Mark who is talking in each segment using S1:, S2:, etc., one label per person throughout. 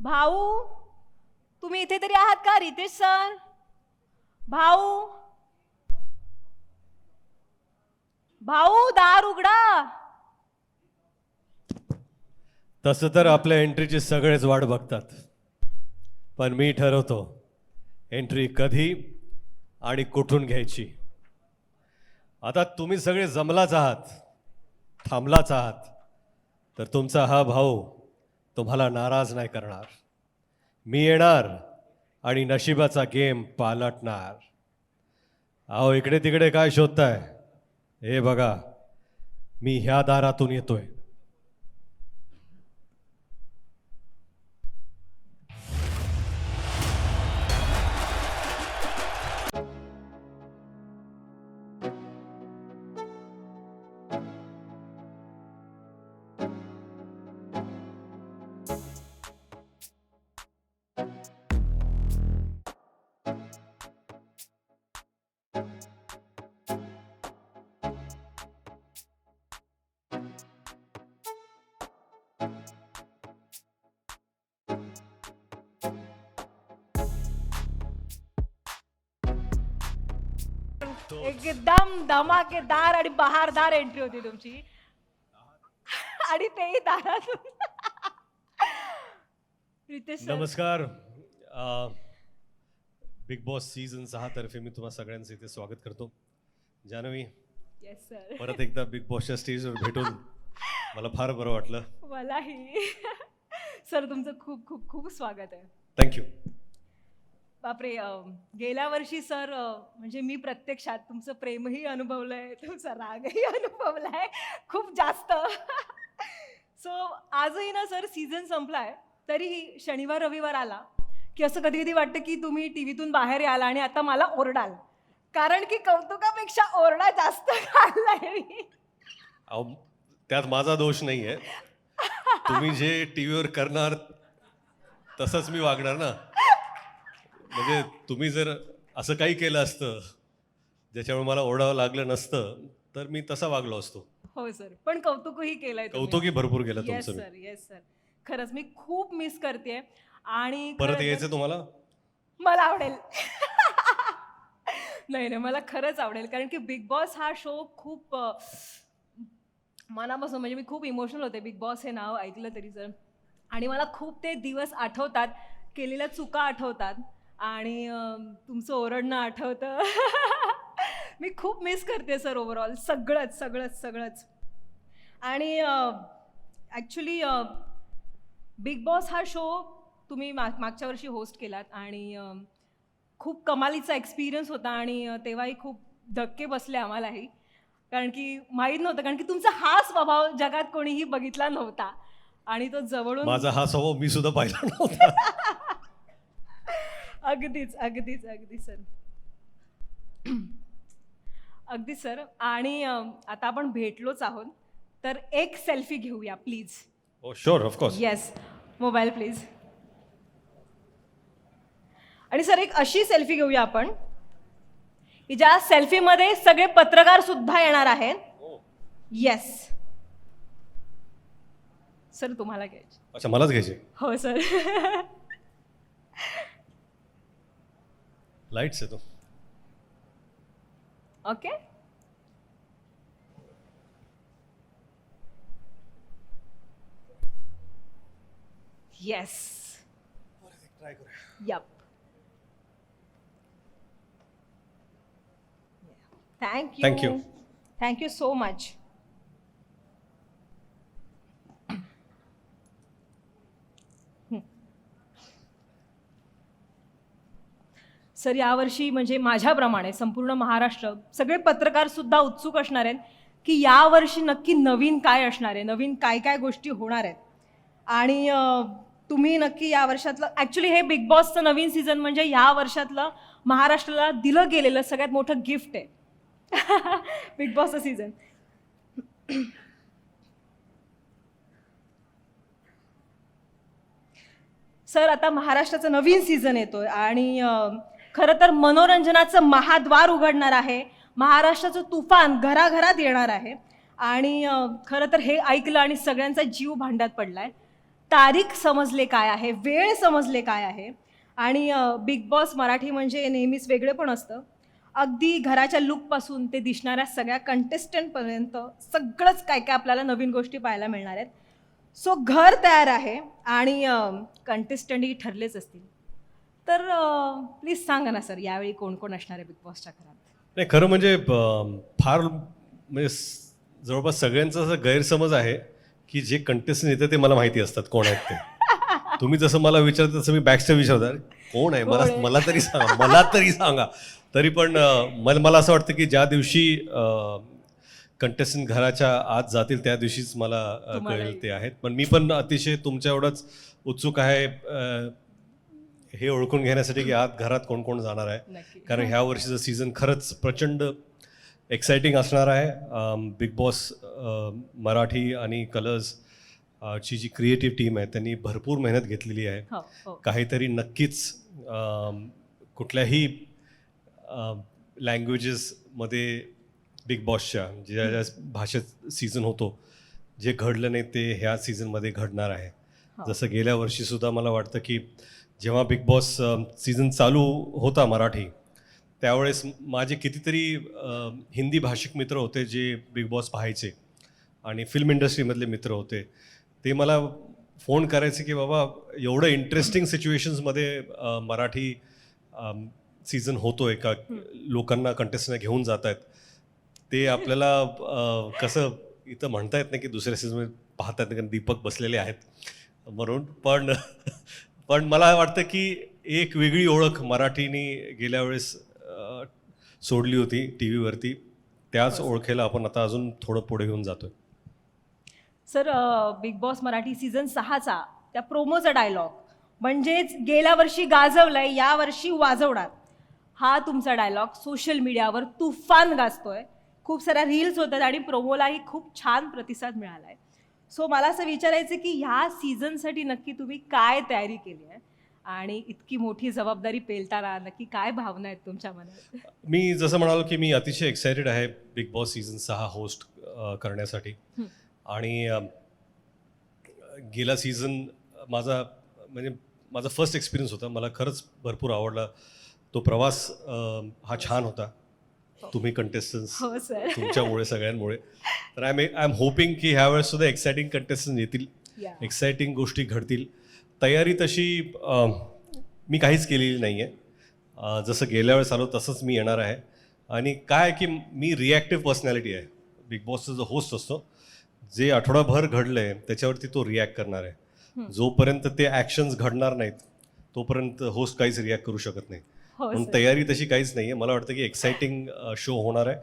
S1: भाऊ, तुम्ही इथे तरी आहात का? रितेश सर, भाऊ, भाऊ, दार उघडा.
S2: तसं तर आपल्या एंट्रीची सगळेच वाट बघतात, पण मी ठरवतो एंट्री कधी आणि कुठून घ्यायची. आता तुम्ही सगळे जमलाच आहात, थांबलाच आहात, तर तुमचा हा भाऊ तुम्हाला नाराज नाही करणार. मी येणार आणि नशिबाचा गेम पालटणार. अहो, इकडे तिकडे काय शोधताय? हे बघा, मी ह्या दारातून येतोय.
S1: एकदम धमाकेदार आणि बहारदार एंट्री होती तुमची. आणि तेही दारातून. रितेश सर,
S2: नमस्कार. बिग बॉस सीझन 6 तर्फे मी तुम्हा सगळ्यांचं इथे स्वागत करतो. Janhavi,
S1: yes sir.
S2: परत एकदा बिग बॉसच्या स्टेजवर भेटून मला फार बरं वाटलं.
S1: मलाही. सर, तुमचं खूप खूप खूप स्वागत आहे.
S2: थँक्यू.
S1: बापरे, गेल्या वर्षी सर, म्हणजे मी प्रत्यक्षात तुमचं प्रेमही अनुभवलंय, तुमचा रागही अनुभवलाय खूप जास्त. सो आजही ना सर, सीझन संपलाय तरीही शनिवार रविवार आला की असं कधी कधी वाटतं की तुम्ही टीव्हीतून बाहेर याल आणि आता मला ओरडाल, कारण की कौतुकापेक्षा ओरडा जास्त खाल्लाय मी.
S2: अहो, त्यात माझा दोष नाही आहे. तुम्ही जे टीव्हीवर करणार तसंच मी वागणार ना. म्हणजे तुम्ही जर असं काही केलं असतं ज्याच्यामुळे मला ओरडावं लागलं नसतं तर मी तसा वागलो असतो.
S1: हो सर, पण कौतुकही केलंय तुम्ही.
S2: कौतुकही भरपूर केलं
S1: येस
S2: तुमचं.
S1: Sir, yes sir. खरंच मी खूप मिस करते. आणि
S2: परत
S1: खरं
S2: यायचं तुम्हाला?
S1: मला आवडेल. नाही नाही, मला खरंच आवडेल, कारण की बिग बॉस हा शो खूप मनापासून, म्हणजे मी खूप इमोशनल होते बिग बॉस हे नाव ऐकलं तरी सर. आणि मला खूप ते दिवस आठवतात, केलेल्या चुका आठवतात आणि तुमचं ओरडणं आठवतं. मी खूप मिस करते सर ओव्हरऑल सगळंच सगळंच सगळंच. आणि ॲक्च्युली बिग बॉस हा शो तुम्ही मागच्या वर्षी होस्ट केलात आणि खूप कमालीचा एक्सपिरियन्स होता. आणि तेव्हाही खूप धक्के बसले आम्हालाही, कारण की माहीत नव्हतं, कारण की तुमचा हा स्वभाव जगात कोणीही बघितला नव्हता आणि तो जवळून.
S2: माझा हा स्वभाव मी सुद्धा पाहिला नव्हता.
S1: अगदीच अगदीच अगदी सर. अगदी सर. आणि आता आपण भेटलोच आहोत तर एक सेल्फी घेऊया प्लीज.
S2: हो sure, of course.
S1: Yes, mobile please. आणि सर, एक अशी सेल्फी घेऊया आपण की ज्या सेल्फीमध्ये सगळे पत्रकार सुद्धा येणार आहेत. येस सर, तुम्हाला घ्यायची.
S2: अच्छा, मलाच घ्यायचे.
S1: हो सर.
S2: लाईट्स येतो.
S1: ओके. येस.
S2: ट्राय करूया.
S1: Yup. Thank
S2: Thank
S1: you.
S2: you.
S1: Thank you so much. Sir, यावर्षी म्हणजे माझ्याप्रमाणे संपूर्ण महाराष्ट्र, सगळे पत्रकार सुद्धा उत्सुक असणार आहेत की यावर्षी नक्की नवीन काय असणार आहे, नवीन काय काय गोष्टी होणार आहेत. आणि तुम्ही नक्की या वर्षातलं, ॲक्च्युली हे बिग बॉसचं नवीन सीझन म्हणजे या वर्षातलं महाराष्ट्राला दिलं गेलेलं सगळ्यात मोठं गिफ्ट आहे. बिग बॉसचं सीझन. सर, आता महाराष्ट्राचं नवीन सीझन येतोय आणि खरं तर मनोरंजनाचं महाद्वार उघडणार आहे. महाराष्ट्राचं तुफान घराघरात येणार आहे. आणि खरं तर हे ऐकलं आणि सगळ्यांचा जीव भांड्यात पडलाय, तारीख समजले काय आहे, वेळ समजले काय आहे. आणि बिग बॉस मराठी म्हणजे नेहमीच वेगळे पण असतं. अगदी घराच्या लुकपासून ते दिसणाऱ्या सगळ्या कंटेस्टंटपर्यंत सगळंच काय काय आपल्याला नवीन गोष्टी पाहायला मिळणार आहेत. सो घर तयार आहे आणि कंटेस्टंटही ठरलेच असतील. तर प्लीज सांगा ना सर, यावेळी कोण कोण असणार आहे बिग बॉसच्या घरात?
S2: नाही, खरं म्हणजे फार म्हणजे जवळपास सगळ्यांचा असा गैरसमज आहे की जे कंटेस्टंट येतं ते मला माहिती असतात कोण आहेत ते. तुम्ही जसं मला विचारता तसं मी बॅकस्टेज विचारतो, "अरे, कोण आहे मला मला तरी सांगा, मला तरी सांगा." तरी पण मला असं वाटतं की ज्या दिवशी कंटेस्टंट घराच्या आत जातील त्या दिवशीच मला कळेल ते आहेत. पण मी पण अतिशय तुमच्या एवढंच उत्सुक आहे हे ओळखून घेण्यासाठी की आत घरात कोण कोण जाणार आहे.
S1: नक्की.
S2: कारण ह्या वर्षीचं सीझन खरंच प्रचंड एक्साइटिंग असणार आहे. बिग बॉस मराठी आणि कलर्स ची जी क्रिएटिव्ह टीम आहे त्यांनी भरपूर मेहनत घेतलेली आहे.
S1: हो हो.
S2: काहीतरी नक्कीच कुठल्याही लँग्वेजेसमध्ये बिग बॉसच्या ज्या ज्या भाषेत सीझन होतो जे घडलं नाही ते ह्या सीझनमध्ये घडणार आहे. जसं गेल्या वर्षीसुद्धा मला वाटतं की जेव्हा बिग बॉस सीझन चालू होता मराठी त्यावेळेस माझे कितीतरी हिंदी भाषिक मित्र होते जे बिग बॉस पाहायचे आणि फिल्म इंडस्ट्रीमधले मित्र होते. ते मला फोन करायचे की बाबा एवढं इंटरेस्टिंग सिच्युएशन्समध्ये मराठी सीझन होतो आहे का, लोकांना कंटेस्टंट घेऊन जात आहेत. ते आपल्याला कसं इथं म्हणता येत नाही की दुसऱ्या सीझनमध्ये पाहतात कारण दीपक बसलेले आहेत म्हणून. पण मला वाटतं की एक वेगळी ओळख मराठीने गेल्या वेळेस सोडली होती टी व्हीवरती. त्याच ओळखेला आपण आता अजून थोडं पुढे घेऊन जातोय.
S1: Sir, Bigg Boss Marathi season 6चा त्या प्रोमोचा डायलॉग म्हणजेच गेल्या वर्षी गाजवलाय यावर्षी वाजवणार, हा तुमचा डायलॉग सोशल मीडियावर तुफान गाजतोय. खूप साऱ्या रील्स होतात आणि प्रोमोलाही खूप छान प्रतिसाद मिळाला आहे. सो मला असं विचारायचं की ह्या सीझनसाठी नक्की तुम्ही काय तयारी केली आहे आणि इतकी मोठी जबाबदारी पेलताना नक्की काय भावना आहेत तुमच्या मनात?
S2: मी जसं म्हणालो की मी अतिशय एक्सायटेड आहे बिग बॉस सीझन 6 होस्ट करण्यासाठी. आणि गेला सीझन माझा फर्स्ट एक्सपिरियन्स होता. मला खरंच भरपूर आवडला तो प्रवास. हा छान होता. तुम्ही कंटेस्टन्स
S1: हो सर.
S2: तुमच्यामुळे सगळ्यांमुळे. तर आय एम होपिंग की ह्या वेळेस सुद्धा एक्सायटिंग कंटेस्टन्स येतील, एक्सायटिंग गोष्टी घडतील. तयारी तशी मी काहीच केलेली नाही आहे. जसं गेल्या वेळेस आलो तसंच मी येणार आहे. आणि काय की मी रिॲक्टिव्ह पर्सनॅलिटी आहे. बिग बॉसचा जो होस्ट असतो जे आठवडाभर घडलंय त्याच्यावरती तो रिॲक्ट करणार आहे. जोपर्यंत ते ॲक्शन्स घडणार नाहीत तोपर्यंत होस्ट काहीच रिॲक्ट करू शकत नाही. म्हणून तयारी तशी काहीच नाही आहे. मला वाटतं की एक्साइटिंग शो होणार आहे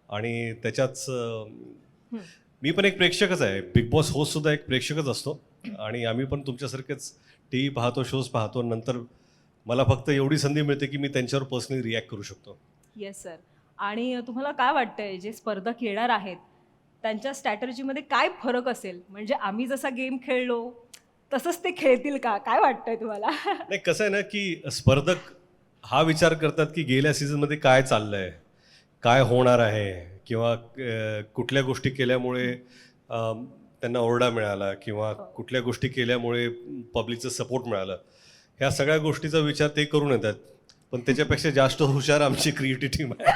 S2: आणि त्याच्याच मी पण एक प्रेक्षकच आहे. बिग बॉस होस्ट सुद्धा एक प्रेक्षकच असतो आणि आम्ही पण तुमच्यासारखेच टी व्ही पाहतो, शोज पाहतो. नंतर मला फक्त एवढी संधी मिळते की मी त्यांच्यावर पर्सनली रिॲक्ट करू शकतो.
S1: Yes sir. आणि तुम्हाला काय वाटतंय जे स्पर्धक येणार आहेत त्यांच्या स्ट्रॅटर्जीमध्ये काय फरक असेल? म्हणजे आम्ही जसा गेम खेळलो तसंच ते खेळतील का? काय वाटतंय तुम्हाला?
S2: नाही, कसं आहे ना की स्पर्धक हा विचार करतात की गेल्या सीझनमध्ये काय चाललंय, काय होणार आहे, किंवा कुठल्या गोष्टी केल्यामुळे त्यांना ओरडा मिळाला किंवा कुठल्या गोष्टी केल्यामुळे पब्लिकचं सपोर्ट मिळालं. ह्या सगळ्या गोष्टीचा विचार ते करून येतात. पण त्याच्यापेक्षा जास्त हुशार आमची क्रिएटिव्ह टीम आहे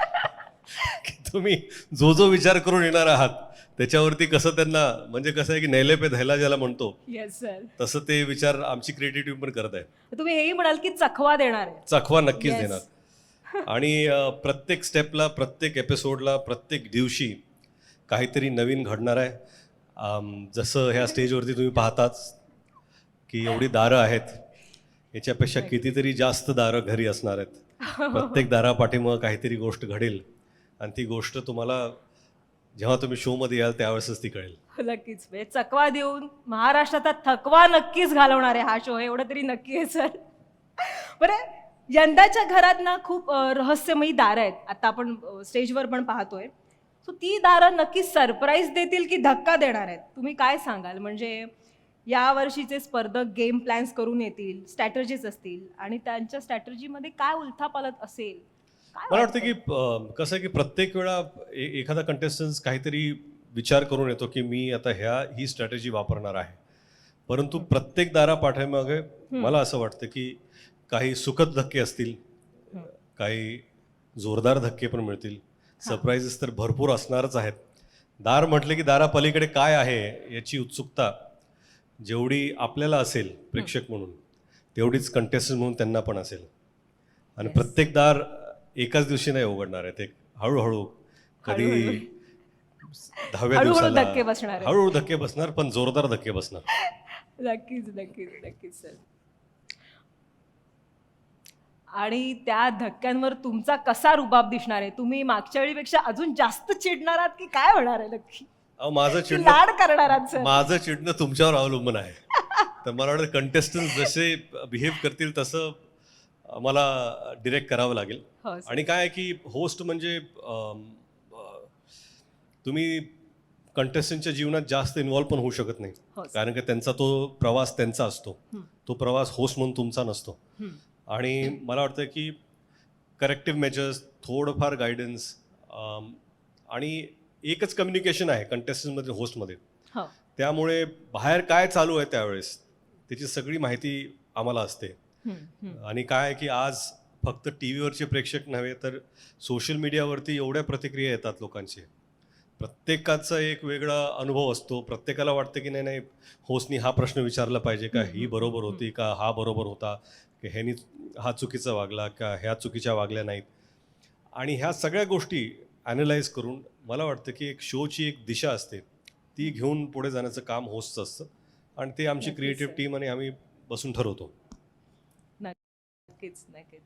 S2: की तुम्ही जो विचार करून येणार आहात त्याच्यावरती कसं त्यांना, म्हणजे कसं आहे की नैले पे धैला ज्याला म्हणतो,
S1: येस सर,
S2: तसं ते विचार आमची क्रिएटिव्ह टीम पण करत आहे.
S1: तुम्ही हेही म्हणाल की चखवा देणार आहे.
S2: चखवा नक्कीच देणार. आणि प्रत्येक स्टेपला, प्रत्येक एपिसोडला, प्रत्येक दिवशी काहीतरी नवीन घडणार आहे. जसं ह्या स्टेजवरती तुम्ही पाहताच की एवढी दारं आहेत, याच्यापेक्षा कितीतरी जास्त दारं घरी असणार आहेत. प्रत्येक दारापाठीमुळं काहीतरी गोष्ट घडेल आणि ती गोष्ट तुम्हाला जेव्हा तुम्ही शोमध्ये याल त्यावेळेसच ती कळेल.
S1: नक्कीच. म्हणजे चकवा देऊन महाराष्ट्राचा थकवा नक्कीच घालवणार आहे हा शो, एवढं तरी नक्की आहे सर. बरं, यंदाच्या घरात ना खूप रहस्यमयी दारं आहेत. आता आपण स्टेजवर पण पाहतोय. सो ती दारं नक्की सरप्राईज देतील की धक्का देणार आहेत? तुम्ही काय सांगाल? म्हणजे या वर्षीचे स्पर्धक गेम प्लॅन्स करून येतील, स्ट्रॅटर्जीज असतील आणि त्यांच्या स्ट्रॅटर्जीमध्ये काय उलथापालथ असेल?
S2: मला वाटतं की कसं आहे की प्रत्येक वेळा एखादा कंटेस्टन्स काहीतरी विचार करून येतो की मी आता ही स्ट्रॅटेजी वापरणार आहे. परंतु प्रत्येक दारापाठीमागे मला असं वाटतं की काही सुखद धक्के असतील, काही जोरदार धक्के पण मिळतील, सरप्राईजेस तर भरपूर असणारच आहेत. दार म्हटले की दारापलीकडे काय आहे याची उत्सुकता जेवढी आपल्याला असेल प्रेक्षक म्हणून, तेवढीच कंटेस्टंट म्हणून त्यांना पण असेल. आणि प्रत्येक दार एकाच दिवशी नाही उघडणार आहे, ते हळूहळू कधी 10व्या
S1: हळूहळू
S2: दिवसाला
S1: धक्के बसणार आहेत.
S2: हळूहळू धक्के बसणार, पण जोरदार धक्के बसणार.
S1: नक्कीच नक्कीच नक्कीच सर. आणि त्या धक्क्यांवर तुमचा कसा रुबाब दिसणार आहे? तुम्ही मागच्या वेळीपेक्षा अजून जास्त चिडणार आहात की काय होणार आहे नक्की?
S2: अहो, माझं
S1: की
S2: चिडणं
S1: लाड करणार आहात सर?
S2: माझं चिडणं तुमच्यावर अवलंबून आहे. तर मला वाटतं कंटेस्टंट जसे बिहेव करतील तसं मला डिरेक्ट करावं लागेल.
S1: हो सर.
S2: आणि काय आहे की होस्ट म्हणजे तुम्ही कंटेस्टंटच्या जीवनात जास्त इन्व्हॉल्व पण होऊ शकत नाही,
S1: हो सर.
S2: कारण की त्यांचा तो प्रवास त्यांचा असतो, तो प्रवास होस्ट म्हणून तुमचा नसतो. आणि मला वाटतं की करेक्टिव्ह मेजर्स, थोडंफार गायडन्स आणि एकच कम्युनिकेशन आहे कंटेस्टंटमध्ये होस्टमध्ये.
S1: हो.
S2: त्यामुळे बाहेर काय चालू आहे त्यावेळेस त्याची सगळी माहिती आम्हाला असते. आणि काय आहे की आज फक्त टी व्हीवरचे प्रेक्षक नव्हे तर सोशल मीडियावरती एवढ्या प्रतिक्रिया येतात लोकांचे. प्रत्येकाचा एक वेगळा अनुभव असतो. प्रत्येकाला वाटतं की नाही होस्टनी हा प्रश्न विचारला पाहिजे का, ही बरोबर होती का, हा बरोबर होता की ह्यानी हा चुकीचा वागला का, ह्या चुकीच्या वागल्या नाहीत. आणि ह्या सगळ्या गोष्टी ॲनलाइज करून मला वाटतं की एक शोची एक दिशा असते, ती घेऊन पुढे जाण्याचं काम होस्टचं असतं. आणि ते आमची क्रिएटिव्ह टीम आणि आम्ही बसून ठरवतो.
S1: नक्कीच नक्कीच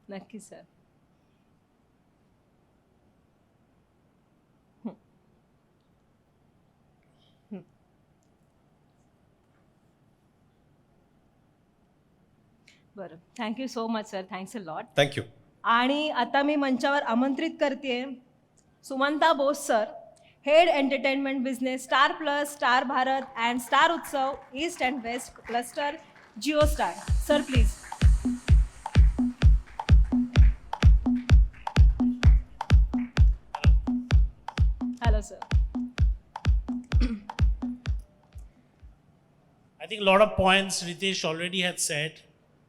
S1: नक्कीच सर. बरं, thank you so much sir. Thanks a lot.
S2: Thank you.
S1: आणि आता मी मंचावर आमंत्रित करते Sumanta Bose sir, head entertainment business, Star Plus, Star Bharat and Star Utsav, east and west cluster, Jio Star. Sir please. Hello sir.
S3: I think a lot of points Ritesh already had said.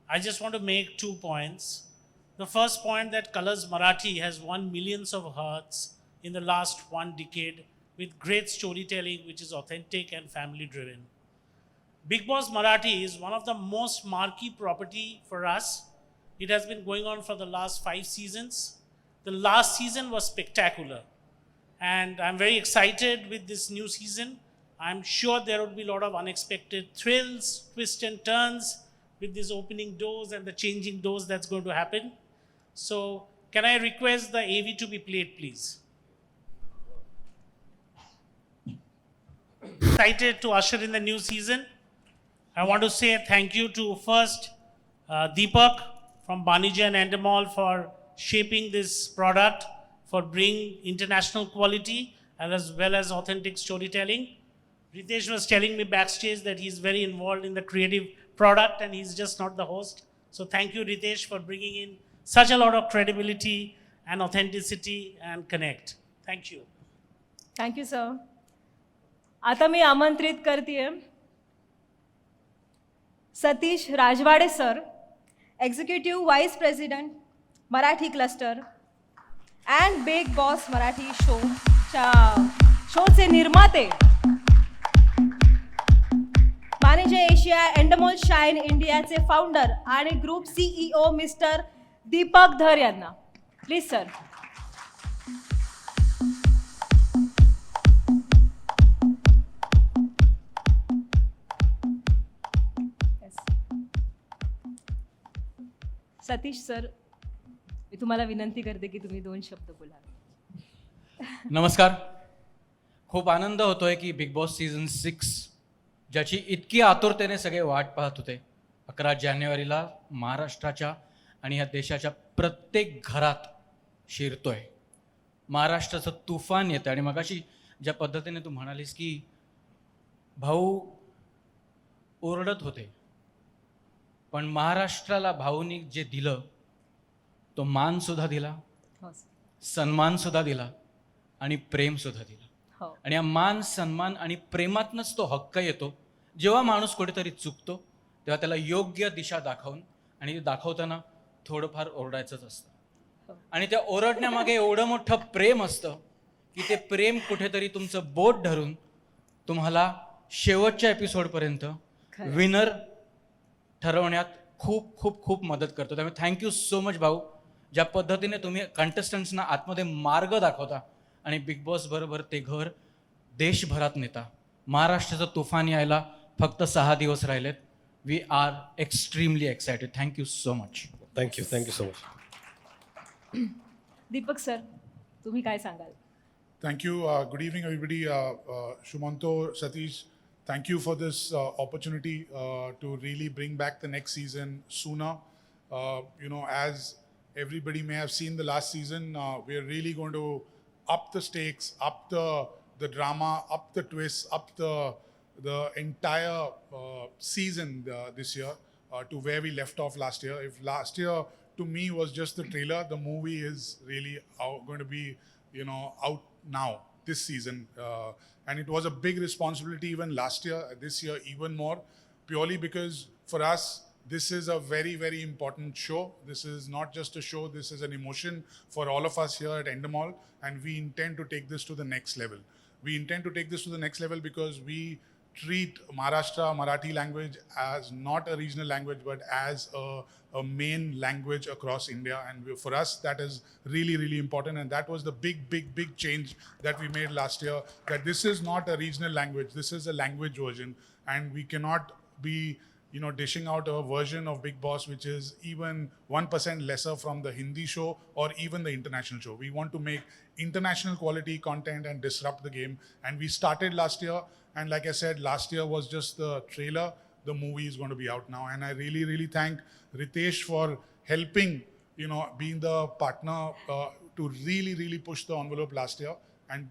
S3: I just want to make 2 points. The first point, that Colors Marathi has won millions of hearts in the last 1 decade with great storytelling which is authentic and family driven. Bigg Boss Marathi is one of the most marquee property for us. It has been going on for the last 5 seasons. The last season was spectacular. And I'm very excited with this new season. I'm sure there would be a lot of unexpected thrills, twists and turns with these opening doors and the changing doors that's going to happen. So, can I request the AV to be played, please? Excited to usher in the new season. I want to say thank you to first Deepak from Banijay and Endemol for shaping this product, for bringing international quality as well as authentic storytelling. Ritesh was telling me backstage that he's very involved in the creative product and he's just not the host. So thank you, Ritesh, for bringing in such a lot of credibility and authenticity and connect. Thank you.
S1: Thank you sir. आता मी आमंत्रित करते Satish Rajwade sir, executive vice president Marathi cluster and Bigg Boss Marathi शोचे निर्माते, Banijay Asia, Endemol Shine इंडियाचे founder आणि group CEO mister Deepak Dhar यांना. Please sir. Satish sir, मी तुम्हाला विनंती करते की तुम्ही 2 शब्द बोला.
S4: नमस्कार. खूप आनंद होतोय की बिग बॉस सीझन 6 ज्याची इतकी आतुरतेने सगळे वाट पाहत होते, 11 जानेवारीला महाराष्ट्राच्या आणि या देशाच्या प्रत्येक घरात शिरतोय. महाराष्ट्राचं तुफान येतं. आणि मगाशी ज्या पद्धतीने तू म्हणालीस की भाऊ ओरडत होते, पण महाराष्ट्राला भाऊनी जे दिलं तो मानसुद्धा दिला,
S1: हो
S4: सन्मानसुद्धा दिला आणि प्रेमसुद्धा दिला.
S1: हो.
S4: आणि या मान सन्मान आणि प्रेमातनंच तो हक्क येतो. जेव्हा माणूस कुठेतरी चुकतो तेव्हा त्याला योग्य दिशा दाखवून, आणि ते दाखवताना थोडंफार ओरडायचंच असतं.
S1: हो.
S4: आणि त्या ओरडण्यामागे एवढं मोठं प्रेम असतं की ते प्रेम कुठेतरी तुमचं बोट धरून तुम्हाला शेवटच्या एपिसोडपर्यंत
S1: खरं.
S4: विनर ठरवण्यात खूप खूप खूप मदत करतो. त्यामुळे थँक्यू सो मच भाऊ, ज्या पद्धतीने तुम्ही कंटेस्टंट्सना आतमध्ये मार्ग दाखवता आणि बिग बॉस बरोबर ते घर देशभरात नेता. महाराष्ट्राचं तुफान यायला फक्त 6 दिवस राहिलेत. We are extremely excited. Thank you so much.
S2: Thank you so much.
S1: Deepak sir, तुम्ही काय सांगाल?
S5: Thank you. Good evening, everybody. Shumanto, Satish, thank you for this opportunity to really bring back the next season sooner. As everybody may have seen the last season, we are really going to up the stakes, up the drama, up the twists, up the entire season this year to where we left off last year. If last year to me was just the trailer, the movie is really going to be out now this season, and it was a big responsibility even last year. This year even more, purely because for us this is a very, very important show. This is not just a show, this is an emotion for all of us here at Endemol, and we intend to take this to the next level. We intend to take this to the next level because we treat Maharashtra Marathi language as not a regional language but as a main language across India, and for us that is really, really important, and that was the big change that we made last year, that this is not a regional language, this is a language version, and we cannot be dishing out a version of Big Boss which is even 1% lesser from the Hindi show or even the international show. We want to make international quality content and disrupt the game, and we started last year, and like I said, last year was just the trailer. The movie is going to be out now, and I really, really thank Ritesh for helping, being the partner to really, really push the envelope last year, and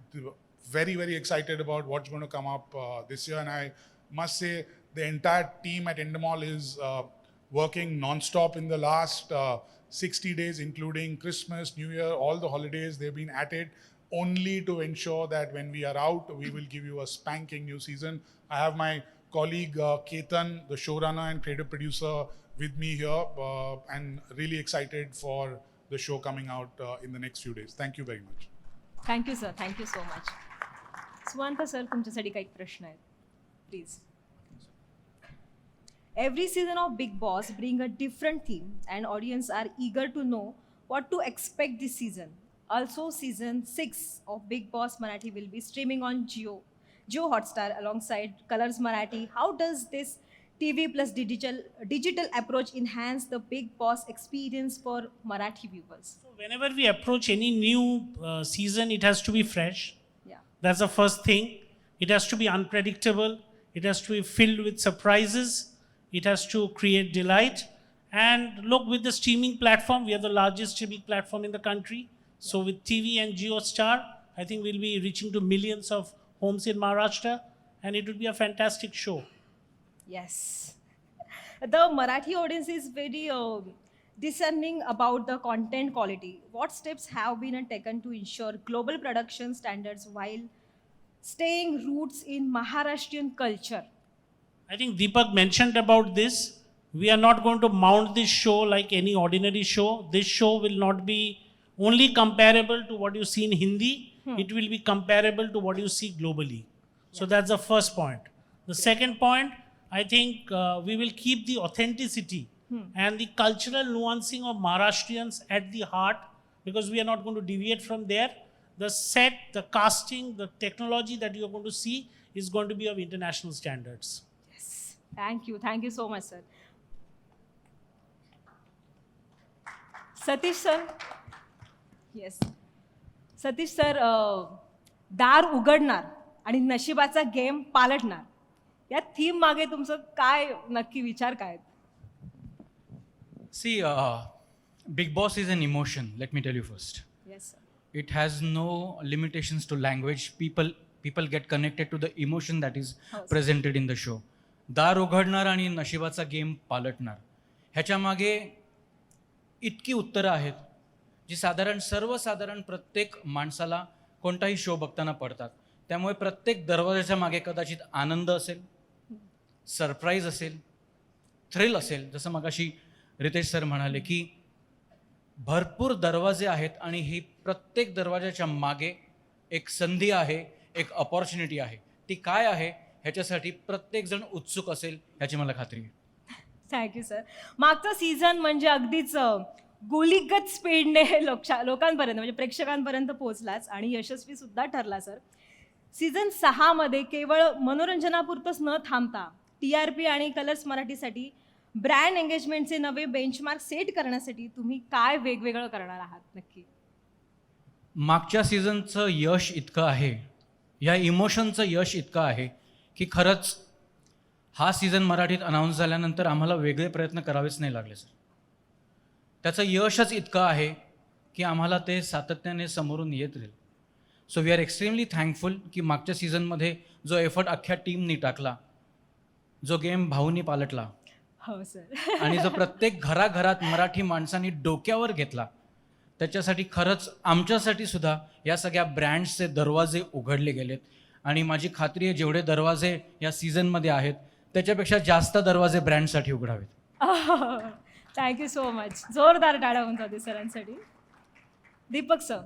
S5: very, very excited about what's going to come up this year. And I must say the entire team at Endemol is working non-stop in the last 60 days, including Christmas, New Year, all the holidays. They've been at it only to ensure that when we are out, we will give you a spanking new season. I have my colleague Ketan, the showrunner and creative producer, with me here, and really excited for the show coming out in the next few days. Thank you very much.
S1: Thank you sir, thank you so much. Suvant sir, तुमच्यासाठी काही प्रश्न आहेत, please. Every season of Big Boss bring a different theme, and audience are eager to know what to expect this season. Also, season 6 of Big Boss Marathi will be streaming on Jio Hotstar alongside Colors Marathi. How does this TV plus digital approach enhance the Big Boss experience for Marathi viewers?
S3: So whenever we approach any new season, it has to be fresh.
S1: Yeah.
S3: That's the first thing. It has to be unpredictable. It has to be filled with surprises. It has to create delight. And look, with the streaming platform, we are the largest streaming platform in the country. So with TV and JioStar, I think we'll be reaching to millions of homes in Maharashtra, and it will be a fantastic show.
S1: Yes. The Marathi audience is very discerning about the content quality. What steps have been taken to ensure global production standards while staying roots in Maharashtrian culture?
S3: I think Deepak mentioned about this. We are not going to mount this show like any ordinary show. This show will not be only comparable to what you see in Hindi. It will be comparable to what you see globally. So that's the first point. The second point, I think we will keep the authenticity and the cultural nuancing of Maharashtrians at the heart, because we are not going to deviate from there. The set, the casting, the technology that you are going to see is going to be of international standards.
S1: Thank you so much, sir. Satish sir, yes. Satish sir, दार उघडणार आणि नशिबाचा game पालटणार, या theme मागे तुमचं काय नक्की विचार काय?
S4: See, Big Boss is an emotion. Let me tell you first.
S1: Yes, sir.
S4: It has no limitations to language. People get connected to the emotion that is presented in the show. दार उघडणार आणि नशिबाचा game पालटणार, ह्याच्या मागे इतकी उत्तरं आहेत जी सर्वसाधारण प्रत्येक माणसाला कोणताही शो बघताना पडतात. त्यामुळे प्रत्येक दरवाजाच्या मागे कदाचित आनंद असेल, सरप्राईज असेल, थ्रिल असेल. जसं मगाशी रितेश सर म्हणाले की भरपूर दरवाजे आहेत आणि ही प्रत्येक दरवाजाच्या मागे एक संधी आहे, एक अपॉर्च्युनिटी आहे. ती काय आहे ह्याच्यासाठी प्रत्येकजण उत्सुक असेल ह्याची मला खात्री आहे.
S1: Thank you sir. मागचा सीझन म्हणजे अगदीच गुलीगत स्पीडने लोकांपर्यंत म्हणजे प्रेक्षकांपर्यंत पोहोचलाच आणि यशस्वी सुद्धा ठरला सर. सीझन 6 मध्ये केवळ मनोरंजनापुरतंच न थांबता TRP आणि कलर्स मराठीसाठी ब्रँड एंगेजमेंटचे नवे बेंचमार्क सेट करण्यासाठी तुम्ही काय वेगवेगळं करणार आहात नक्की?
S4: मागच्या सीझनचं यश इतकं आहे, या इमोशनचं यश इतकं आहे की खरंच हा सीझन मराठीत अनाऊन्स झाल्यानंतर आम्हाला वेगळे प्रयत्न करावेच नाही लागले सर. त्याचं यशच इतकं आहे की आम्हाला ते सातत्याने समोरून येत राहील. So we are extremely thankful की मागच्या सीझनमध्ये जो एफर्ट अख्ख्या टीमनी टाकला, जो गेम भाऊनी पालटला
S1: हो सर.
S4: आणि जो प्रत्येक घराघरात मराठी माणसांनी डोक्यावर घेतला, त्याच्यासाठी खरंच आमच्यासाठी सुद्धा या सगळ्या ब्रँड्सचे दरवाजे उघडले गेलेत. आणि माझी खात्री आहे जेवढे दरवाजे या सीझनमध्ये आहेत त्याच्यापेक्षा जास्त दरवाजे ब्रँडसाठी उघडावेत.
S1: Thank you so much. जोरदार टाळ्या होऊन जाते सरांसाठी. Deepak sir,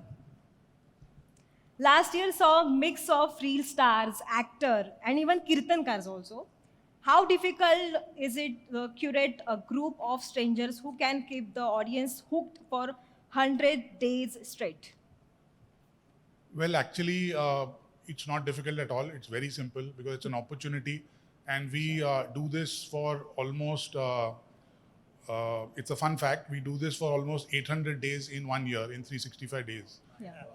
S1: last year saw a mix of real stars, actor, and even kirtankars also. How difficult is it to curate a group of strangers who can keep the audience hooked for 100 days straight?
S5: Well, actually, it's not difficult at all. It's very simple because it's an opportunity, and we do this for almost. It's a fun fact. We do this for almost 800 days in 1 year, in 365 days.
S1: Yeah.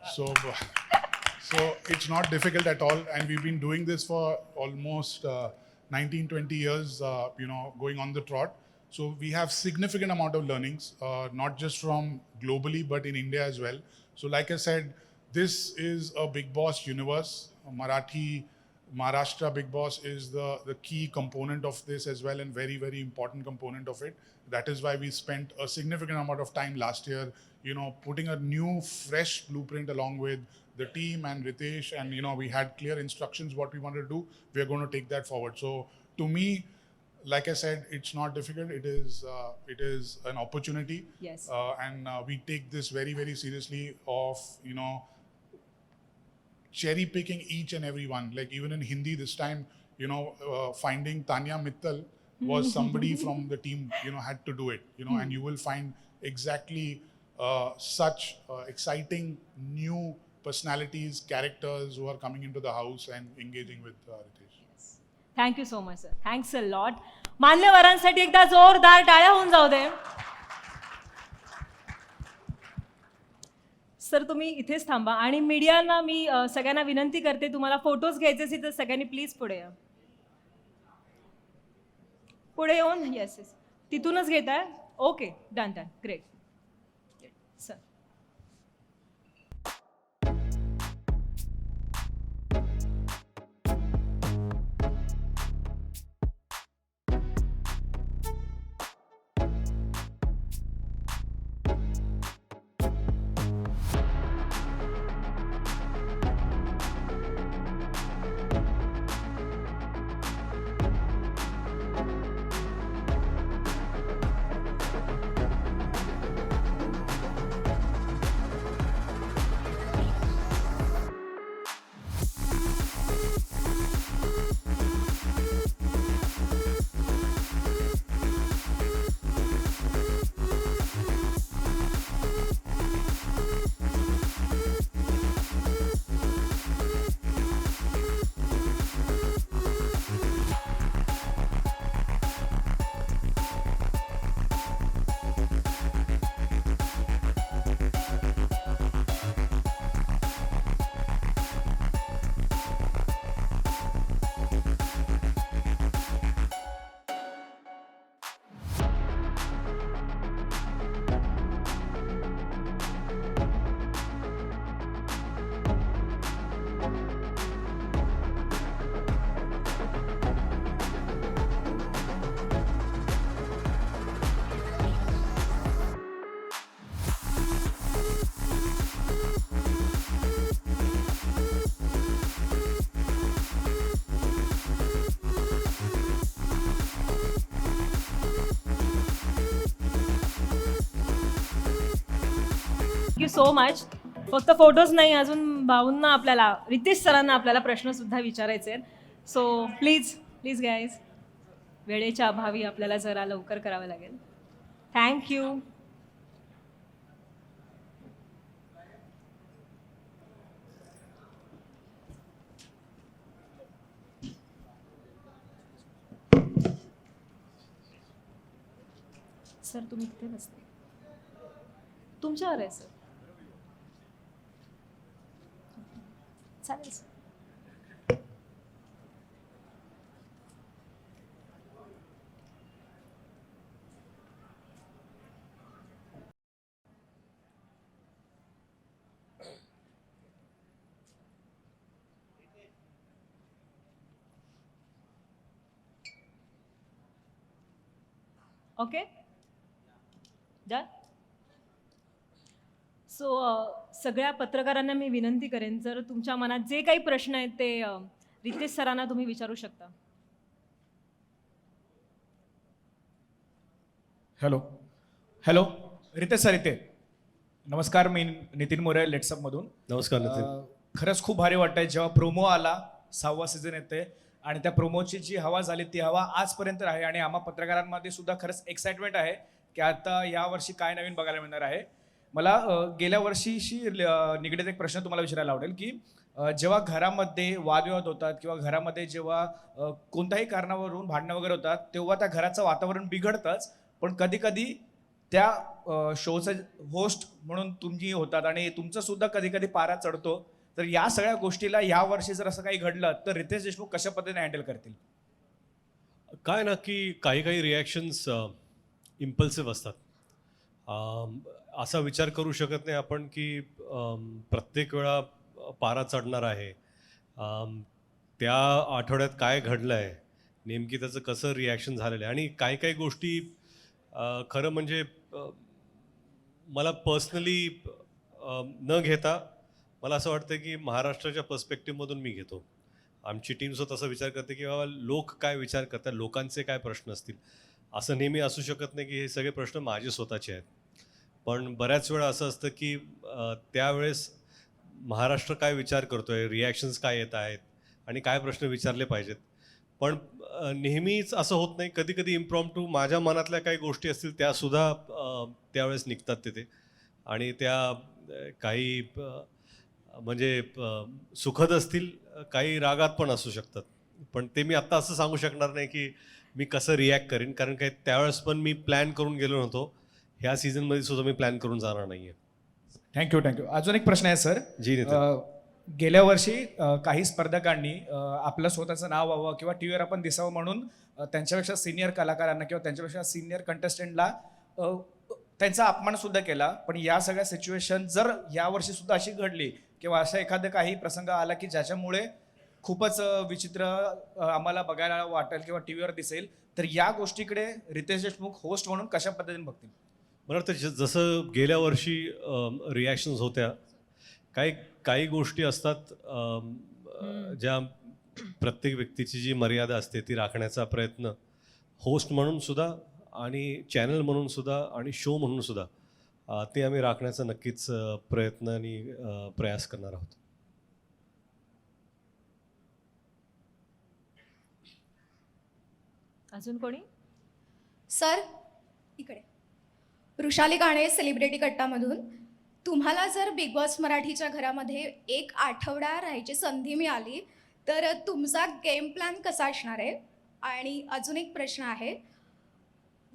S5: So it's not difficult at all, and we've been doing this for almost 19-20 years. Going on the trot. So we have significant amount of learnings, not just from globally but in India as well. So like I said, this is a Big Boss universe. Maharashtra Big Boss is the key component of this as well, and very, very important component of it. That is why we spent a significant amount of time last year, putting a new, fresh blueprint along with the team and Ritesh, and we had clear instructions what we wanted to do. We are going to take that forward. So to me, like I said, it's not difficult. It is an opportunity.
S1: Yes.
S5: And we take this very, very seriously of, cherry picking each and every one. Like even in Hindi this time, finding Tanya Mittal was somebody from the team, had to do it, and you will find exactly such exciting new personalities, characters who are coming into the house and engaging with Ritesh.
S1: Thank you so much sir. Thanks a lot. मान्यवरांसाठी एकदा जोरदार टाळ्या होऊन जाऊ दे. Sir तुम्ही इथेच थांबा आणि मीडियाना मी सगळ्यांना विनंती करते, तुम्हाला फोटोज घ्यायचे असेल तर सगळ्यांनी प्लीज पुढे या. पुढे येऊन येस येस तिथूनच घेताय. Okay, done done, great sir. So much. फक्त फोटोज नाही, अजून भाऊंना आपल्याला, रितेश सरांना आपल्याला प्रश्नसुद्धा विचारायचे आहेत. सो प्लीज गाईज, वेळेच्या अभावी आपल्याला जरा लवकर करावं लागेल. थँक्यू. सर तुम्ही तिथे बसते, तुमच्यावर आहे सर. चालेल सर. Okay done. सो सगळ्या पत्रकारांना मी विनंती करेन, जर तुमच्या मनात जे काही प्रश्न आहेत ते रितेश सरांना तुम्ही विचारू शकता.
S6: हॅलो रितेश सर इथे. नमस्कार, मी नितीन मोरे लेट्सअपमधून.
S2: नमस्कार नितीन.
S6: खरंच खूप भारी वाटतंय जेव्हा प्रोमो आला, 6वा सीझन येते आणि त्या प्रोमोची जी हवा झाली ती हवा आजपर्यंत आहे आणि आम्हा पत्रकारांमध्ये सुद्धा खरंच एक्साइटमेंट आहे की आता यावर्षी काय नवीन बघायला मिळणार आहे. मला गेल्या वर्षीशी निगडीत एक प्रश्न तुम्हाला विचारायला आवडेल की जेव्हा घरामध्ये वादविवाद होतात किंवा घरामध्ये जेव्हा कोणत्याही कारणावरून भांडणं वगैरे होतात तेव्हा त्या घराचं वातावरण बिघडतंच, पण कधी कधी त्या शोचं होस्ट म्हणून तुम्ही होतात आणि तुमचं सुद्धा कधी कधी पारा चढतो. तर या सगळ्या गोष्टीला या वर्षी जर असं काही घडलं तर रितेश देशमुख कशा पद्धतीने हँडल करतील?
S2: काय ना की काही रिॲक्शन्स इम्पल्सिव्ह असतात. असा विचार करू शकत नाही आपण की प्रत्येक वेळा पारा चढणार आहे. त्या आठवड्यात काय घडलं आहे, नेमकी त्याचं कसं रिॲक्शन झालेलं आहे. आणि काही गोष्टी खरं म्हणजे मला पर्सनली न घेता मला असं वाटतं की महाराष्ट्राच्या पर्स्पेक्टिव्हमधून मी घेतो. आमची टीमसुद्धा तसा विचार करते की बाबा लोक काय विचार करतात, लोकांचे काय प्रश्न असतील. असं नेहमी असू शकत नाही की हे सगळे प्रश्न माझे स्वतःचे आहेत. पण बऱ्याच वेळा असं असतं की त्यावेळेस महाराष्ट्र काय विचार करतो आहे, रिॲक्शन्स काय येत आहेत आणि काय प्रश्न विचारले पाहिजेत. पण नेहमीच असं होत नाही. कधी कधी इम्प्रॉम्प्टू माझ्या मनातल्या काही गोष्टी असतील त्यासुद्धा त्यावेळेस निघतात तिथे आणि त्या काही म्हणजे सुखद असतील, काही रागात पण असू शकतात. पण ते मी आत्ता असं सांगू शकणार नाही की मी कसं रिॲक्ट करेन, कारण काय त्यावेळेस पण मी प्लॅन करून गेलो नव्हतो. ह्या सीझनमध्ये सुद्धा मी प्लॅन करून जाणार नाही आहे.
S6: थँक्यू. अजून एक प्रश्न आहे सर.
S2: जी नितीन.
S6: गेल्या वर्षी काही स्पर्धकांनी आपलं स्वतःचं नाव व्हावं किंवा टी व्हीवर आपण दिसावं म्हणून त्यांच्यापेक्षा सिनियर कलाकारांना किंवा त्यांच्यापेक्षा सिनियर कंटेस्टंटला त्यांचा अपमान सुद्धा केला. पण या सगळ्या सिच्युएशन जर यावर्षी सुद्धा अशी घडली किंवा असा एखादा काही प्रसंग आला की ज्याच्यामुळे खूपच विचित्र आम्हाला बघायला वाटेल किंवा टी व्हीवर दिसेल, तर या गोष्टीकडे रितेश देशमुख होस्ट म्हणून कशा पद्धतीने बघतील?
S2: मला वाटतं जसं गेल्या वर्षी रिॲक्शन्स होत्या, काही गोष्टी असतात ज्या प्रत्येक व्यक्तीची जी मर्यादा असते ती राखण्याचा प्रयत्न होस्ट म्हणून सुद्धा आणि चॅनल म्हणून सुद्धा आणि शो म्हणून सुद्धा ते आम्ही राखण्याचा नक्कीच प्रयत्न आणि प्रयास करणार आहोत.
S1: अजून कोणी?
S7: सर इकडे. वृषाली काणे, सेलिब्रिटी कट्टामधून. तुम्हाला जर बिग बॉस मराठीच्या घरामध्ये एक आठवडा राहायची संधी मिळाली तर तुमचा गेम प्लॅन कसा असणार आहे? आणि अजून एक प्रश्न आहे,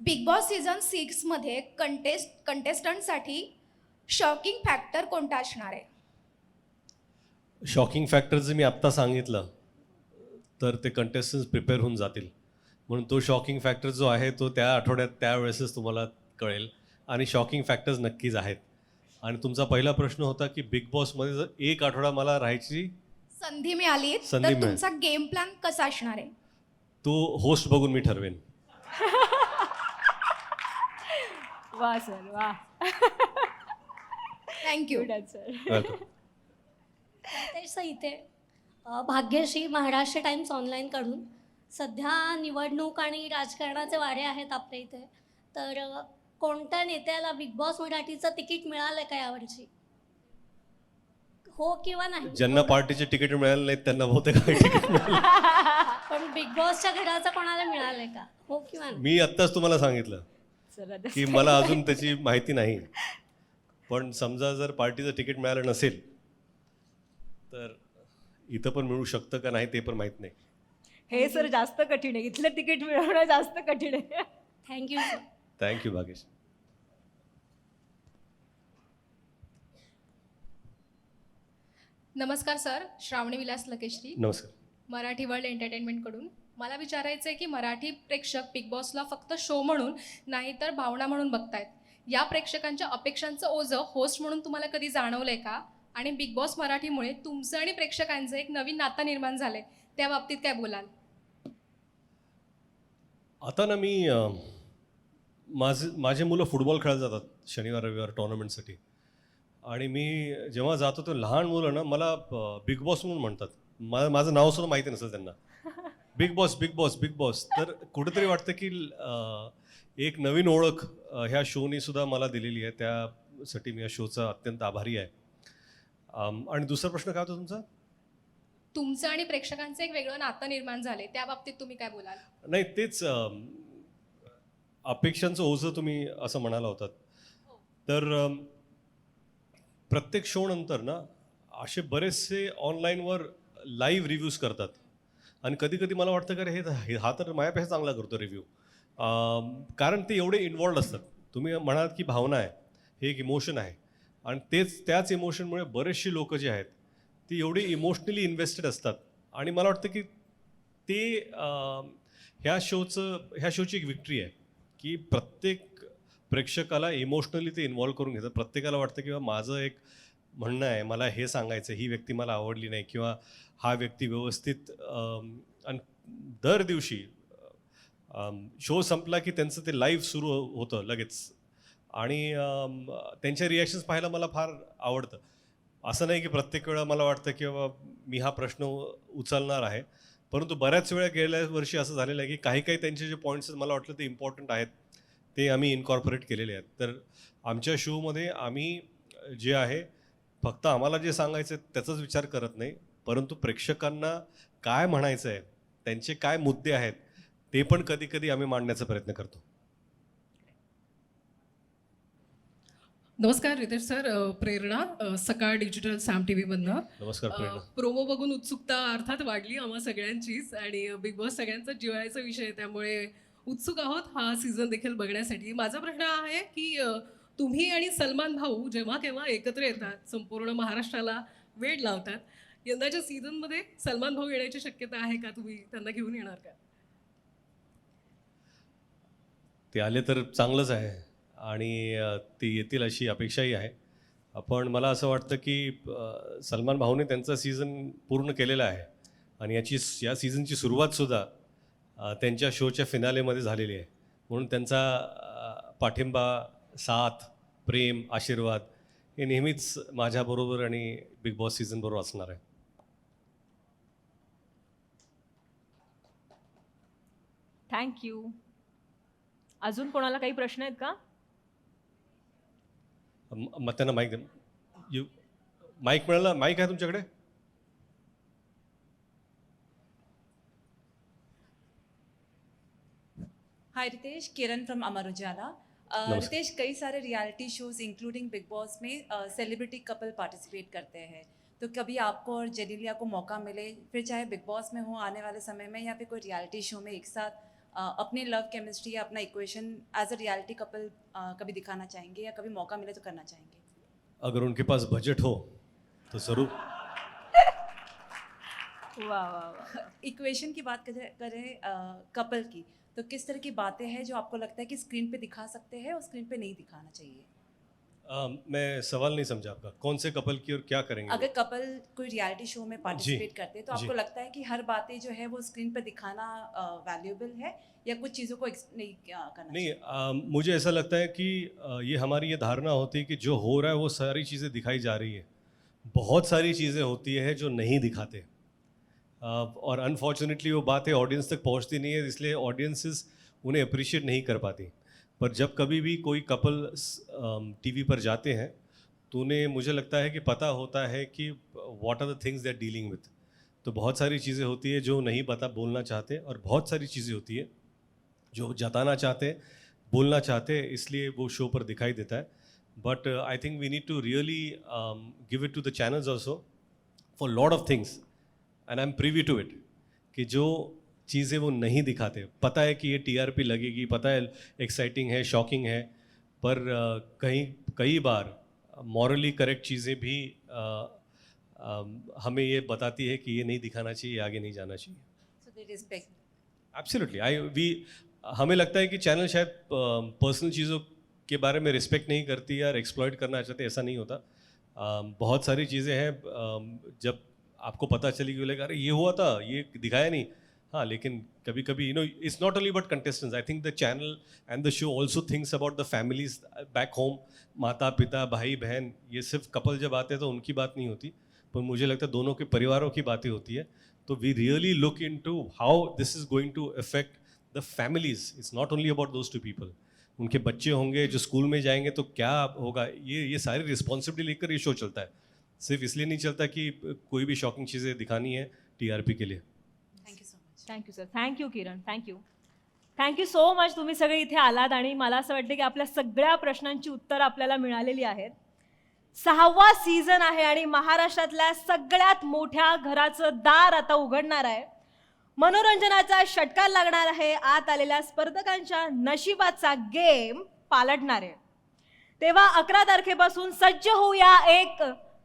S7: बिग बॉस सीझन 6मध्ये कंटेस्टंटसाठी शॉकिंग फॅक्टर कोणता असणार आहे?
S2: शॉकिंग फॅक्टर जर मी आत्ता सांगितलं तर ते कंटेस्टन्स प्रिपेअर होऊन जातील. म्हणून तो शॉकिंग फॅक्टर जो आहे तो त्या आठवड्यात त्यावेळेसच तुम्हाला कळेल. आणि शॉकिंग फॅक्टर्स नक्कीच आहेत. आणि तुमचा पहिला प्रश्न होता की बिग बॉसमध्ये जर एक आठवडा मला राहायची
S7: संधी मिळाली
S2: संधी
S7: तर
S2: मिळेल.
S7: तुमचा गेम प्लॅन कसा असणार आहे?
S2: तो होस्ट बघून मी ठरवेन.
S1: वा सर वा.
S7: थँक्यू.
S1: Good answer.
S2: वेलकम.
S8: तेच इथे भाग्यश्री, महाराष्ट्र टाइम्स ऑनलाईन कडून. सध्या निवडणूक आणि राजकारणाचे वारे आहेत आपल्या इथे, तर कोणत्या नेत्याला बिग बॉस मराठीचं तिकीट मिळालं का यावर्षी? हो किंवा नाही?
S2: ज्यांना पार्टीचे तिकीट मिळाले नाहीत त्यांना बहुतेक तिकीट मिळालं.
S8: पण बिग बॉसच्या घराचं कोणाला मिळालंय का? हो किंवा नाही?
S2: मी आत्ताच तुम्हाला सांगितलं
S1: चला that's
S2: की मला अजून त्याची माहिती नाही. पण समजा जर पार्टीचं तिकीट मिळालं नसेल तर इथं पण मिळू शकतं का नाही ते पण माहीत नाही.
S1: हे सर जास्त कठीण आहे. इथलं तिकीट मिळवणं जास्त कठीण आहे.
S8: Thank you sir.
S2: थँक्यू भागेश.
S7: नमस्कार सर, श्रावणी विलास लकेश्री,
S2: नमस्कार.
S7: मराठी वर्ल्ड एंटरटेनमेंटकडून. मला विचारायचं आहे की मराठी प्रेक्षक बिग बॉसला फक्त शो म्हणून नाही तर भावना म्हणून बघतायत. या प्रेक्षकांच्या अपेक्षांचं ओझं होस्ट म्हणून तुम्हाला कधी जाणवलंय का? आणि बिग बॉस मराठीमुळे तुमचं आणि प्रेक्षकांचं एक नवीन नातं निर्माण झालंय, त्या बाबतीत काय बोलाल?
S2: आता ना मी माझे मुलं फुटबॉल खेळायला जातात शनिवार रविवार टुर्नामेंटसाठी. आणि मी जेव्हा जातो तर लहान मुलं ना मला बिग बॉस म्हणून म्हणतात. माझं नाव सुद्धा माहिती नसेल त्यांना. Big boss big boss big boss. तर कुठेतरी वाटतं की एक नवीन ओळख ह्या शोनी सुद्धा मला दिलेली आहे. त्यासाठी मी या शोचा अत्यंत आभारी आहे. आणि दुसरा प्रश्न काय होता तुमचा?
S7: तुमचं आणि प्रेक्षकांचं एक वेगळं नातं निर्माण झालंय, त्या बाबतीत तुम्ही काय बोलाल?
S2: नाही तेच अपेक्षांचं ओझं तुम्ही असं म्हणाला होतात. तर प्रत्येक शो नंतर ना असे बरेचसे ऑनलाईनवर लाईव्ह रिव्ह्यूज करतात. आणि कधी कधी मला वाटतं की अरे हा तर माझ्यापेक्षा चांगला करतो रिव्ह्यू. कारण ते एवढे इन्वॉल्ड असतात. तुम्ही म्हणाल की भावना आहे, हे एक इमोशन आहे. आणि त्याच इमोशनमुळे बरेचशी लोक जे आहेत ती एवढी इमोशनली इन्व्हेस्टेड असतात. आणि मला वाटतं की ते ह्या शोची एक विक्ट्री आहे की प्रत्येक प्रेक्षकाला इमोशनली ते इन्व्हॉल्व करून घेतात. प्रत्येकाला वाटतं किंवा माझं एक म्हणणं आहे, मला हे सांगायचं, ही व्यक्ती मला आवडली नाही किंवा हा व्यक्ती व्यवस्थित. आणि दर दिवशी शो संपला की त्यांचं ते लाईव्ह सुरू होतं लगेच. आणि त्यांच्या रिॲक्शन्स पाहायला मला फार आवडतं. असं नाही की प्रत्येक वेळा मला वाटतं की बाबा मी हा प्रश्न उचलणार आहे. परंतु बऱ्याच वेळा गेल्या वर्षी असं झालेलं आहे की काही त्यांचे जे पॉईंट्स मला वाटलं ते इम्पॉर्टंट आहेत ते आम्ही इन्कॉर्पोरेट केलेले आहेत. तर आमच्या शोमध्ये आम्ही जे आहे फक्त आम्हाला जे सांगायचं आहे त्याचाच विचार करत नाही, परंतु प्रेक्षकांना काय म्हणायचं आहे, त्यांचे काय मुद्दे आहेत ते पण कधी कधी आम्ही मांडण्याचा प्रयत्न करतो.
S9: नमस्कार रितेश सर, प्रेरणा, सकाळ डिजिटल सॅम टी व्हीमधनं.
S2: नमस्कार प्रेरणा.
S9: प्रोमो बघून उत्सुकता अर्थात वाढली आम्हा सगळ्यांचीच. आणि बिग बॉस सगळ्यांचा जिव्हाळ्याचा विषय आहे, त्यामुळे उत्सुक आहोत हा सीझन देखील बघण्यासाठी. माझा प्रश्न आहे की तुम्ही आणि सलमान भाऊ जेव्हा केव्हा एकत्र येतात, संपूर्ण महाराष्ट्राला वेड लावतात, यंदाच्या सीझनमध्ये सलमान भाऊ येण्याची शक्यता आहे का? तुम्ही त्यांना घेऊन येणार का?
S2: ते आले तर चांगलंच आहे आणि ते येतील अशी अपेक्षाही आहे. पण मला असं वाटतं की सलमान भाऊने त्यांचा सीझन पूर्ण केलेला आहे आणि या सीझनची सुरुवातसुद्धा त्यांच्या शोच्या फिनालेमध्ये झालेली आहे. म्हणून त्यांचा पाठिंबा, साथ, प्रेम, आशीर्वाद हे नेहमीच माझ्याबरोबर आणि बिग बॉस सीझनबरोबर असणार आहे.
S1: थँक्यू. अजून कोणाला काही प्रश्न आहेत का?
S2: मग त्यांना माईक द्या. माईक मिळाला? माईक आहे तुमच्याकडे?
S10: हाय रितेश, किरण फ्रॉम अमर उजाला.
S2: नमस्कार.
S10: रितेश, कई सारे reality shows including big boss में सेलिब्रिटी कपल पार्टिसिपेट करते हैं, तो कभी आपको और जेनेलिया को मौका मिले, फिर चाहे बिग बॉस में हो आने वाले समय में या फिर कोई रियलिटी शो में एक साथ अपनी लव केमिस्ट्री या अपना equation as a reality couple कभी दिखाना चाहेंगे या कभी मौका मिले तो करना चाहेंगे?
S2: अगर उनके पास बजट हो तो ज़रूर.
S1: वाह वाह वाह.
S10: इक्वेशन की बात करें कपल की, तो किस तरह की बातें हैं जो आपको लगता है कि स्क्रीन पे दिखा सकते हैं और स्क्रीन पे नहीं दिखाना चाहिए?
S2: मैं सवाल नहीं समझा आपका. कौन से कपल की और क्या करेंगे?
S10: अगर कपल कोई रियलिटी शो में पार्टिसिपेट करते हैं तो आपको
S2: जी.
S10: लगता है कि हर बातें जो है वो स्क्रीन पे दिखाना वैल्यूएबल है या कुछ चीज़ों को नहीं करना
S2: नहीं,
S10: चाहिए?
S2: मुझे ऐसा लगता है कि ये हमारी ये धारणा होती है कि जो हो रहा है वो सारी चीज़ें दिखाई जा रही है. बहुत सारी चीज़ें होती है जो नहीं दिखाते. और अनफॉर्चुनेटली वो बातें ऑडियंस तक पहुंचती नहीं है, इसलिए ऑडियंसेस उन्हें अप्रिशिएट नहीं कर पाती. पर जब कभी भी कोई कपल टीवी पर जाते हैं तो उन्हें मुझे लगता है कि पता होता है कि what are the things they are dealing with. तो बहुत सारी चीज़ें होती है जो नहीं पता बोलना चाहते, और बहुत सारी चीज़ें होती है जो जताना चाहते, बोलना चाहते, इसलिए वो शो पर दिखाई देता है. But I think we need to really give it to the channels also for lot of things, and I am privy to it, कि जो चीज़ें वो नहीं दिखाते. पता है कि ये टीआरपी लगेगी, पता है एक्साइटिंग है, शॉकिंग है, पर कई बार मॉरली करेक्ट चीज़ें भी हमें ये बताती है कि ये नहीं दिखाना चाहिए, आगे नहीं जाना चाहिए.
S10: So they respect.
S2: एब्सोल्युटली. हमें लगता है कि चैनल शायद पर्सनल चीज़ों के बारे में रिस्पेक्ट नहीं करती या एक्सप्लॉइट करना चाहते, ऐसा नहीं होता. बहुत सारी चीज़ें हैं जब आपको पता चली कि लगा अरे ये हुआ था, ये दिखाया नहीं. हाँ, लेकिन कभी कभी it's not only about contestants. I think the channel and the show also thinks about the families back home. माता पिता, भाई बहन, ये सिर्फ कपल जब आते हैं तो उनकी बात नहीं होती, पर मुझे लगता है दोनों के परिवारों की बातें होती है. तो we really look into how this is going to affect the families. It's not only about those two people. उनके बच्चे होंगे जो स्कूल में जाएंगे तो क्या होगा, ये सारी रिस्पॉन्सिबिलिटी लेकर ये शो चलता है. सिर्फ इसलिए नहीं चलता कि कोई भी शॉकिंग चीज़ें दिखानी है टीआरपी के लिए.
S10: Thank you so much.
S1: Thank you sir. Thank you Kiran. Thank you so much. तुम्ही सगळे इथे आलात आणि मला असं वाटतं की आपल्या सगळ्या प्रश्नांची उत्तरं आपल्याला मिळालेली आहेत. 6वा सीझन आहे आणि महाराष्ट्रातल्या सगळ्यात मोठ्या घराचं दार आता उघडणार आहे. मनोरंजनाचा षटकार लागणार आहे. आत आलेल्या स्पर्धकांच्या नशिबाचा गेम पालटणार आहे. तेव्हा 11 तारखेपासून सज्ज होऊया एक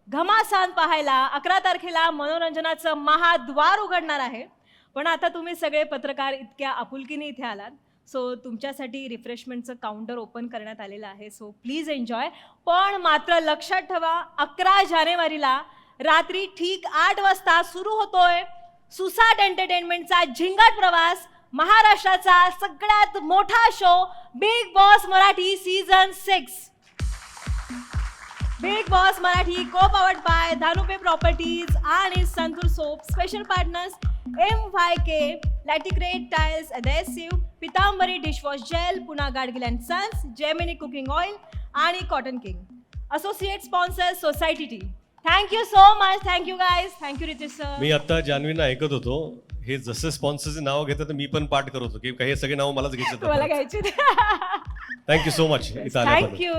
S1: घमासान पाहायला. 11 तारखेला मनोरंजनाचं महाद्वार उघडणार आहे. पण आता तुम्ही सगळे पत्रकार इतक्या आपुलकीने इथे आलात, सो तुमच्यासाठी रिफ्रेशमेंटचं काउंटर ओपन करण्यात आलेलं आहे. So please enjoy. पण मात्र लक्षात ठेवा, 11 जानेवारीला रात्री ठीक 8 वाजता सुरू होतोय सुसाट एंटरटेनमेंटचा झिंगाट प्रवास. महाराष्ट्राचा सगळ्यात मोठा show Bigg Boss Marathi season 6. Bigg Boss Marathi co powered by Dhanupe properties आणि Santoor soap. Special partners MYK, Laticrete tiles adhesive, Pitambari dishwash gel, पुन्हा Gadgil and sons, Gemini cooking oil आणि cotton king. Associate sponsor society tea. Thank you so much. Thank you guys. Thank you Ritesh sir.
S2: मी आत्ता जान्हवींना ऐकत होतो, हे जसं स्पॉन्सरचे नाव घेतात तर मी पण पाठ करत होतो की काही सगळे नाव मलाच
S1: मला
S2: घ्यायचे.
S1: घ्यायचे.
S2: थँक्यू सो मच इथं आल्याबद्दल.
S1: थँक्यू.